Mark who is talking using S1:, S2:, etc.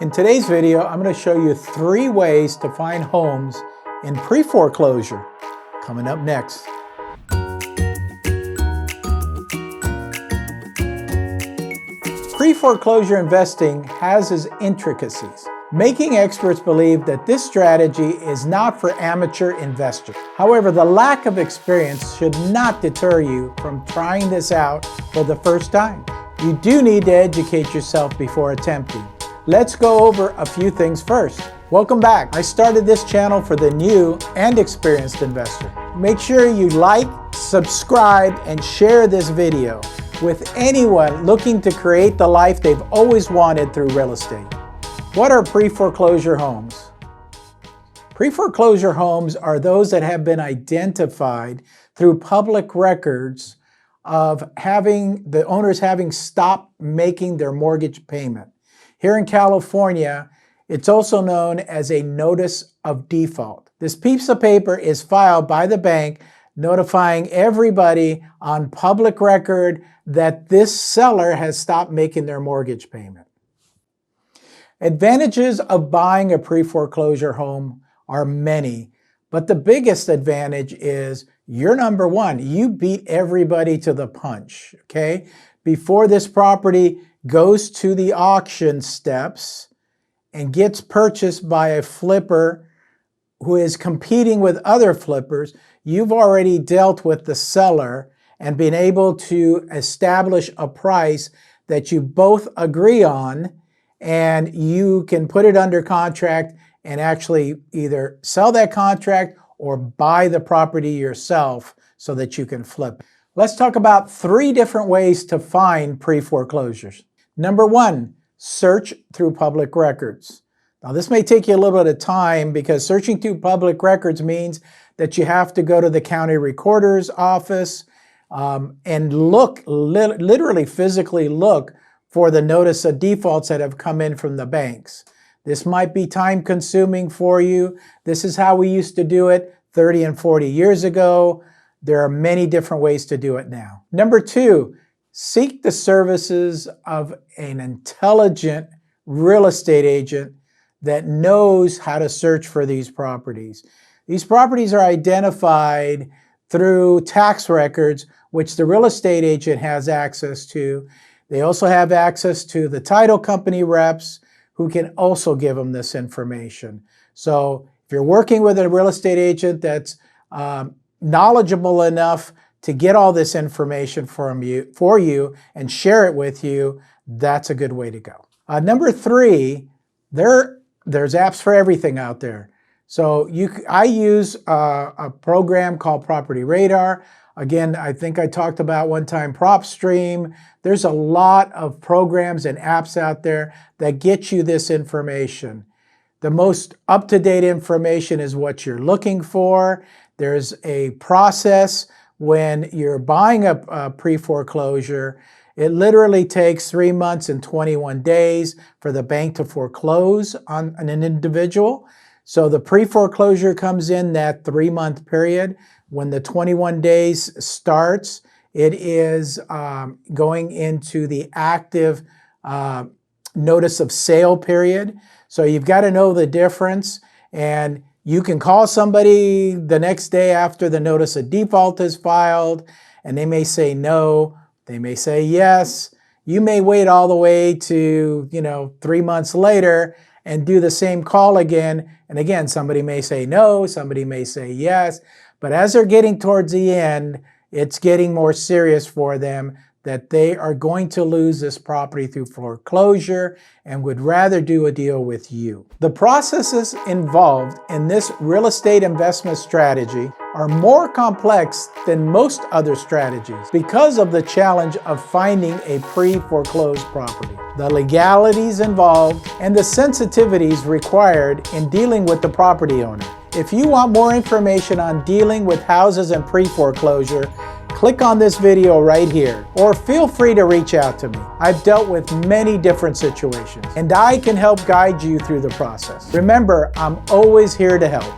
S1: In today's video, I'm going to show you 3 ways to find homes in pre-foreclosure. Coming up next. Pre-foreclosure investing has its intricacies, making experts believe that this strategy is not for amateur investors. However, the lack of experience should not deter you from trying this out for the first time. You do need to educate yourself before attempting. Let's go over a few things first. Welcome back. I started this channel for the new and experienced investor. Make sure you like, subscribe, and share this video with anyone looking to create the life they've always wanted through real estate. What are pre-foreclosure homes? Pre-foreclosure homes are those that have been identified through public records of the owners having stopped making their mortgage payment. Here in California, it's also known as a notice of default. This piece of paper is filed by the bank notifying everybody on public record that this seller has stopped making their mortgage payment. Advantages of buying a pre-foreclosure home are many, but the biggest advantage is you're number one. You beat everybody to the punch, okay? Before this property goes to the auction steps and gets purchased by a flipper who is competing with other flippers, you've already dealt with the seller and been able to establish a price that you both agree on, and you can put it under contract and actually either sell that contract or buy the property yourself so that you can flip. Let's talk about 3 different ways to find pre-foreclosures. Number 1, search through public records. Now this may take you a little bit of time because searching through public records means that you have to go to the county recorder's office and look, literally physically look for the notice of defaults that have come in from the banks. This might be time consuming for you. This is how we used to do it 30 and 40 years ago. There are many different ways to do it now. Number 2, seek the services of an intelligent real estate agent that knows how to search for these properties. These properties are identified through tax records, which the real estate agent has access to. They also have access to the title company reps who can also give them this information. So if you're working with a real estate agent that's knowledgeable enough to get all this information for you and share it with you, that's a good way to go. Number 3, there's apps for everything out there. So I use a program called Property Radar. Again, I think I talked about one time PropStream. There's a lot of programs and apps out there that get you this information. The most up-to-date information is what you're looking for. There's a process when you're buying a pre-foreclosure. It literally takes 3 months and 21 days for the bank to foreclose on an individual. So the pre-foreclosure comes in that 3-month period. When the 21 days starts, it is going into the active notice of sale period. So you've got to know the difference, and you can call somebody the next day after the notice of default is filed, and they may say no, they may say yes. You may wait all the way to 3 months later and do the same call again. And again, somebody may say no, somebody may say yes. But as they're getting towards the end, it's getting more serious for them that they are going to lose this property through foreclosure and would rather do a deal with you. The processes involved in this real estate investment strategy are more complex than most other strategies because of the challenge of finding a pre-foreclosed property, the legalities involved, and the sensitivities required in dealing with the property owner. If you want more information on dealing with houses and pre-foreclosure, click on this video right here, or feel free to reach out to me. I've dealt with many different situations, and I can help guide you through the process. Remember, I'm always here to help.